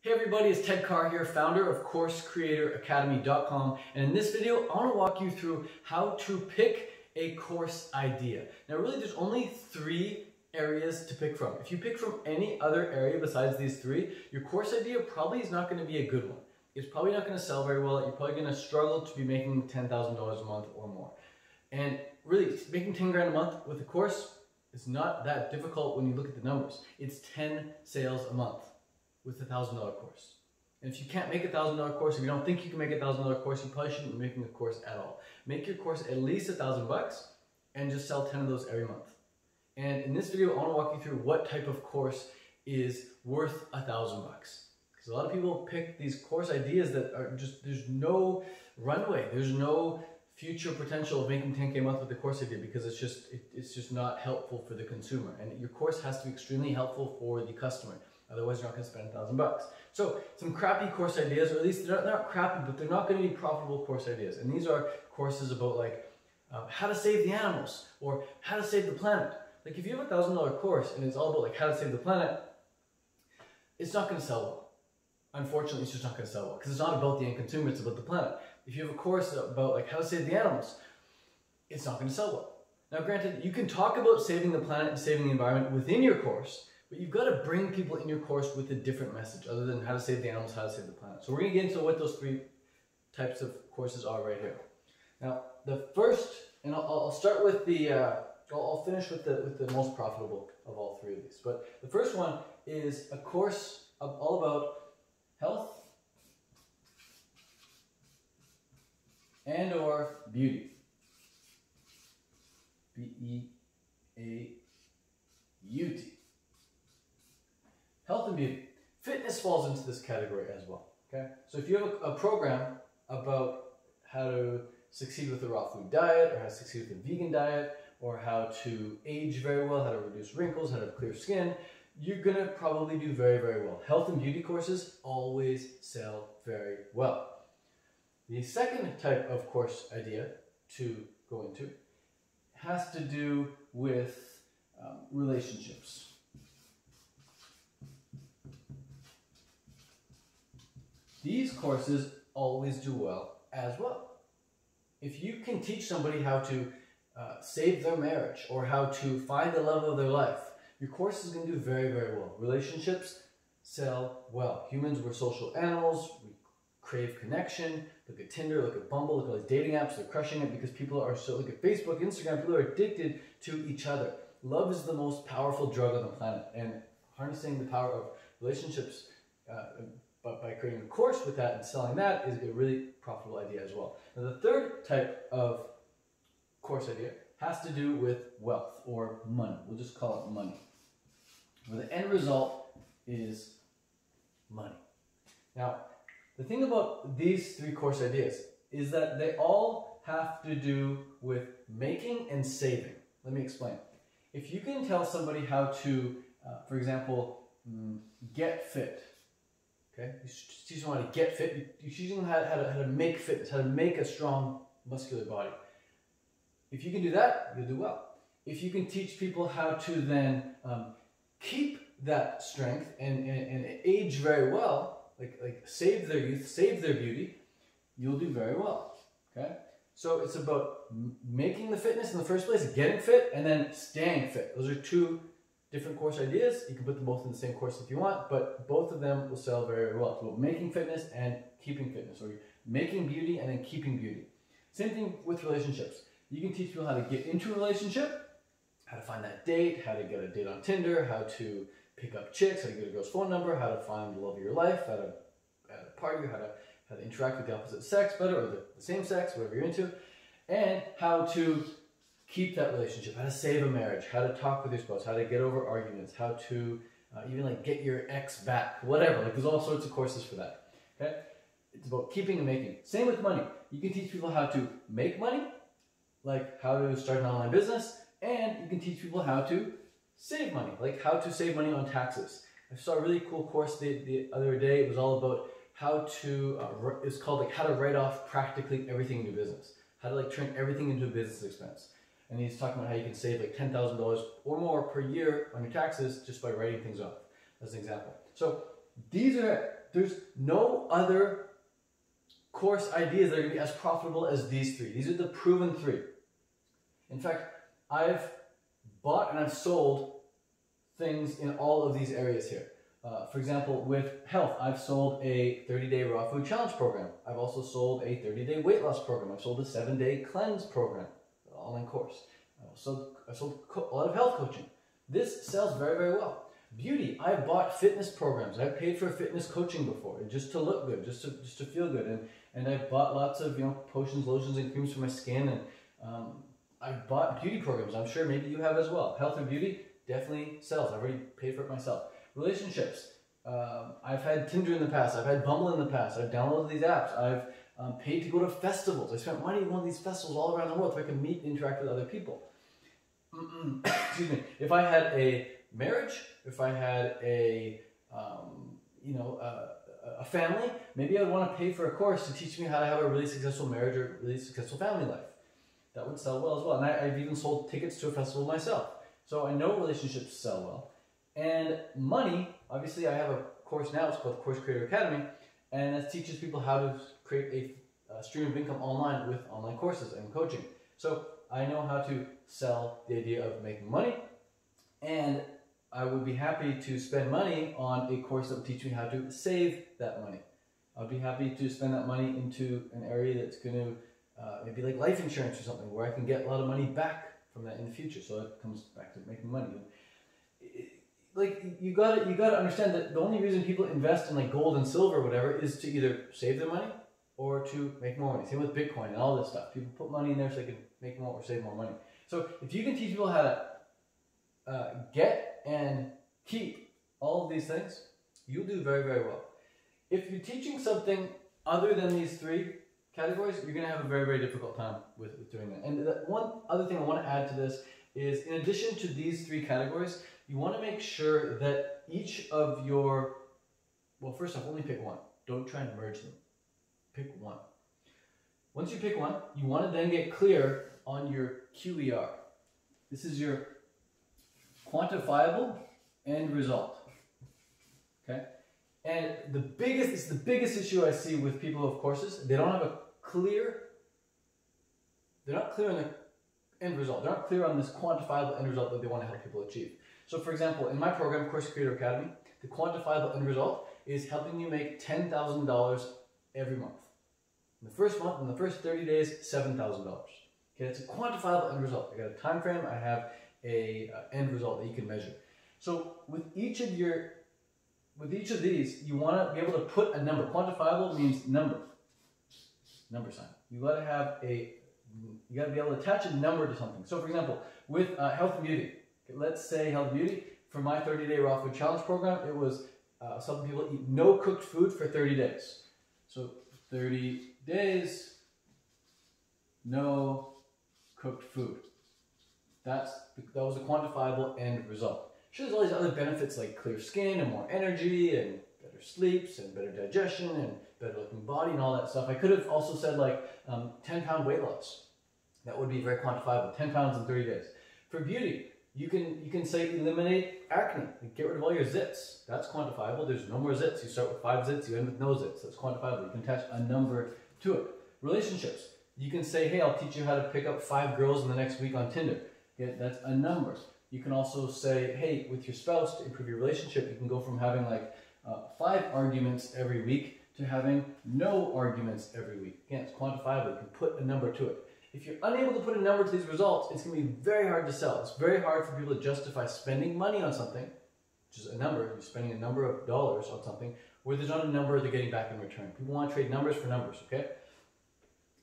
Hey everybody, it's Ted Carr here, founder of CourseCreatorAcademy.com, and in this video I want to walk you through how to pick a course idea. Now really there's only three areas to pick from. If you pick from any other area besides these three, your course idea probably is not going to be a good one. It's probably not going to sell very well. You're probably going to struggle to be making $10,000 a month or more. And really, making 10 grand a month with a course is not that difficult when you look at the numbers. It's 10 sales a month with a $1,000 course. And if you can't make a $1,000 course, if you don't think you can make a $1,000 course, you probably shouldn't be making a course at all. Make your course at least $1,000 and just sell 10 of those every month. And in this video, I want to walk you through what type of course is worth $1,000. Because a lot of people pick these course ideas that are just, there's no runway, there's no future potential of making 10K a month with the course idea because it's just not helpful for the consumer. And your course has to be extremely helpful for the customer. Otherwise, you're not going to spend $1,000. So some crappy course ideas, or at least they're not crappy, but they're not going to be profitable course ideas. And these are courses about like how to save the animals or how to save the planet. Like if you have a $1,000 course and it's all about like how to save the planet, it's not going to sell well. Unfortunately, it's just not going to sell well because it's not about the end consumer, it's about the planet. If you have a course about like how to save the animals, it's not going to sell well. Now granted, you can talk about saving the planet and saving the environment within your course, but you've got to bring people in your course with a different message other than how to save the animals, how to save the planet. So we're going to get into what those three types of courses are right here. Now the first, and I'll start with the, I'll finish with the most profitable of all three of these. But the first one is a course all about health and or beauty. B-E-A-U-T. Health and beauty. Fitness falls into this category as well. Okay? So if you have a program about how to succeed with a raw food diet, or how to succeed with a vegan diet, or how to age very well, how to reduce wrinkles, how to have clear skin, you're going to probably do very, very well. Health and beauty courses always sell very well. The second type of course idea to go into has to do with relationships. These courses always do well as well. If you can teach somebody how to save their marriage or how to find the love of their life, your course is going to do very, very well. Relationships sell well. Humans, we're social animals. We crave connection. Look at Tinder, look at Bumble, look at all these dating apps. They're crushing it because people are so, look at Facebook, Instagram, people are addicted to each other. Love is the most powerful drug on the planet, and harnessing the power of relationships but by creating a course with that and selling that is a really profitable idea as well. Now the third type of course idea has to do with wealth or money. We'll just call it money. Where the end result is money. Now, the thing about these three course ideas is that they all have to do with making and saving. Let me explain. If you can tell somebody how to, for example, get fit, okay? You teach them how to get fit. You teach them how to make fitness, how to make a strong, muscular body. If you can do that, you'll do well. If you can teach people how to then keep that strength and age very well, like save their youth, save their beauty, you'll do very well, okay? So it's about making the fitness in the first place, getting fit, and then staying fit. Those are two different course ideas. You can put them both in the same course if you want, but both of them will sell very, very well. It's about making fitness and keeping fitness, or making beauty and then keeping beauty. Same thing with relationships. You can teach people how to get into a relationship, how to find that date, how to get a date on Tinder, how to pick up chicks, how to get a girl's phone number, how to find the love of your life, how to party, how to interact with the opposite sex better, or the same sex, whatever you're into, and how to keep that relationship, how to save a marriage, how to talk with your spouse, how to get over arguments, how to even like get your ex back, whatever. Like there's all sorts of courses for that. Okay, it's about keeping and making. Same with money. You can teach people how to make money, like how to start an online business, and you can teach people how to save money, like how to save money on taxes. I saw a really cool course the other day. It was all about how to, it's called like how to write off practically everything in your business. How to like turn everything into a business expense. And he's talking about how you can save like $10,000 or more per year on your taxes just by writing things off, as an example. So these are there's no other course ideas that are going to be as profitable as these three. These are the proven three. In fact, I've bought and I've sold things in all of these areas here. For example, with health, I've sold a 30-day raw food challenge program. I've also sold a 30-day weight loss program. I've sold a 7-day cleanse program, online course. I've sold a lot of health coaching. This sells very, very well. Beauty, I've bought fitness programs. I've paid for fitness coaching before, just to look good, just to feel good. And I've bought lots of potions, lotions, and creams for my skin. And I've bought beauty programs. I'm sure maybe you have as well. Health or beauty definitely sells. I've already paid for it myself. Relationships. I've had Tinder in the past. I've had Bumble in the past. I've downloaded these apps. I've paid to go to festivals. I spent money on one of these festivals all around the world so I can meet and interact with other people. Excuse me. If I had a marriage, if I had a family, maybe I'd want to pay for a course to teach me how to have a really successful marriage or really successful family life. That would sell well as well. And I've even sold tickets to a festival myself. So I know relationships sell well. And money, obviously I have a course now, it's called Course Creator Academy, and it teaches people how to create a stream of income online with online courses and coaching. So I know how to sell the idea of making money, and I would be happy to spend money on a course that would teach me how to save that money. I'd be happy to spend that money into an area that's going to maybe like life insurance or something, where I can get a lot of money back from that in the future. So it comes back to making money. Like you gotta understand that the only reason people invest in like gold and silver or whatever is to either save their money or to make more money. Same with Bitcoin and all this stuff. People put money in there so they can make more or save more money. So if you can teach people how to get and keep all of these things, you'll do very, very well. If you're teaching something other than these three categories, you're going to have a very, very difficult time with doing that. And one other thing I want to add to this is, in addition to these three categories, you want to make sure that each of your, well, first off, only pick one. Don't try and merge them. Pick one. Once you pick one, you want to then get clear on your QER. This is your quantifiable end result. Okay? And it's the biggest issue I see with people who have courses. They don't have they're not clear on the end result. They're not clear on this quantifiable end result that they want to help people achieve. So for example, in my program, Course Creator Academy, the quantifiable end result is helping you make $10,000 every month. In the first month, in the first 30 days, $7,000. Okay, it's a quantifiable end result. I got a time frame, I have a end result that you can measure. So with each of these, you want to be able to put a number. Quantifiable means number sign. You got to be able to attach a number to something. So for example, with health and beauty, let's say health and beauty, for my 30-day raw food challenge program, it was something people eat no cooked food for 30 days. So 30 days, no cooked food. That was a quantifiable end result. Sure, there's all these other benefits like clear skin and more energy and better sleeps and better digestion and better looking body and all that stuff. I could have also said like 10-pound weight loss. That would be very quantifiable, 10 pounds in 30 days. For beauty, you can say eliminate acne, get rid of all your zits. That's quantifiable. There's no more zits. You start with 5 zits, you end with no zits. That's quantifiable. You can attach a number to it. Relationships, you can say, hey, I'll teach you how to pick up 5 girls in the next week on Tinder. Yeah, that's a number. You can also say, hey, with your spouse, to improve your relationship, you can go from having like 5 arguments every week to having no arguments every week. Again, it's quantifiable. You can put a number to it. If you're unable to put a number to these results, it's going to be very hard to sell. It's very hard for people to justify spending money on something, which is a number. You're spending a number of dollars on something where there's not a number they're getting back in return. People want to trade numbers for numbers, okay?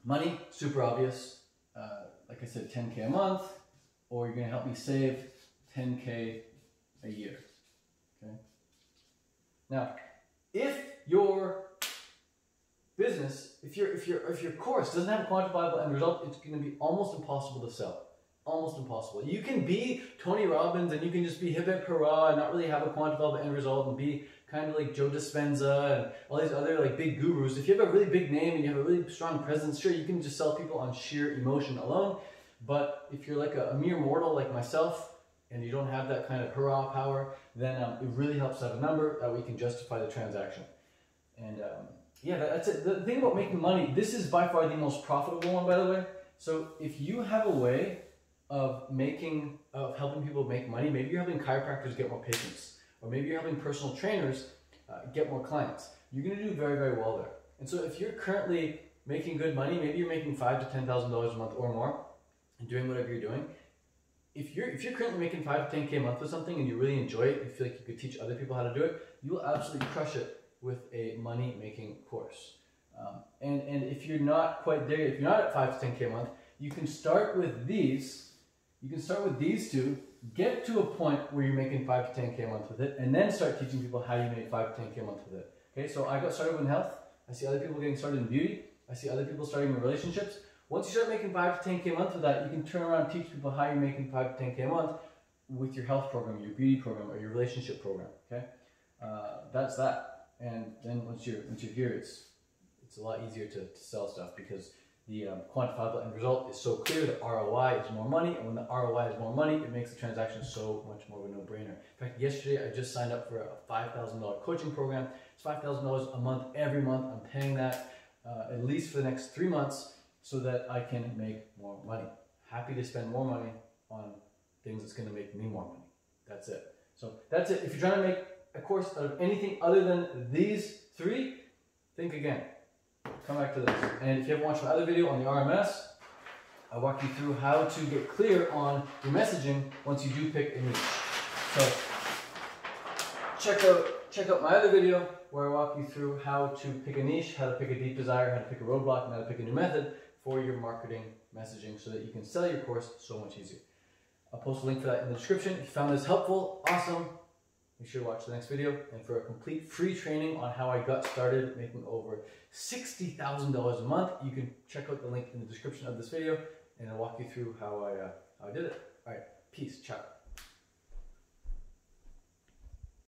Money, super obvious. Like I said, 10K a month, or you're going to help me save 10K a year, okay? Now, if your business, if your course doesn't have a quantifiable end result, it's going to be almost impossible to sell. Almost impossible. You can be Tony Robbins and you can just be hip hip hurrah and not really have a quantifiable end result and be kind of like Joe Dispenza and all these other like big gurus. If you have a really big name and you have a really strong presence, sure, you can just sell people on sheer emotion alone. But if you're like a mere mortal like myself and you don't have that kind of hurrah power, then it really helps to have a number that we can justify the transaction. And yeah, that's it. The thing about making money, this is by far the most profitable one, by the way. So if you have a way of helping people make money, maybe you're helping chiropractors get more patients, or maybe you're helping personal trainers get more clients, you're going to do very, very well there. And so if you're currently making good money, maybe you're making $5,000 to $10,000 a month or more, and doing whatever you're doing. If you're currently making 5 to 10K a month with something and you really enjoy it, you feel like you could teach other people how to do it, you will absolutely crush it with a money-making course. And if you're not quite there, if you're not at 5 to 10K a month, you can start with these. You can start with these two, get to a point where you're making 5 to 10K a month with it, and then start teaching people how you make 5 to 10K a month with it. Okay, so I got started in health. I see other people getting started in beauty. I see other people starting in relationships. Once you start making 5 to 10K a month with that, you can turn around and teach people how you're making 5 to 10K a month with your health program, your beauty program, or your relationship program. Okay, that's that. And then once you're here, it's a lot easier to sell stuff because the quantifiable end result is so clear. The ROI is more money, and when the ROI is more money, it makes the transaction so much more of a no-brainer. In fact, yesterday I just signed up for a $5,000 coaching program. It's $5,000 a month every month. I'm paying that at least for the next 3 months so that I can make more money. Happy to spend more money on things that's going to make me more money. That's it. So that's it. If you're trying to make a course out of anything other than these 3, think again. Come back to this. And if you haven't watched my other video on the RMS, I walk you through how to get clear on your messaging once you do pick a niche. So check out my other video where I walk you through how to pick a niche, how to pick a deep desire, how to pick a roadblock, and how to pick a new method for your marketing messaging so that you can sell your course so much easier. I'll post a link for that in the description. If you found this helpful, awesome. Make sure to watch the next video. And for a complete free training on how I got started making over $60,000 a month, you can check out the link in the description of this video and I'll walk you through how I did it. All right, peace, ciao.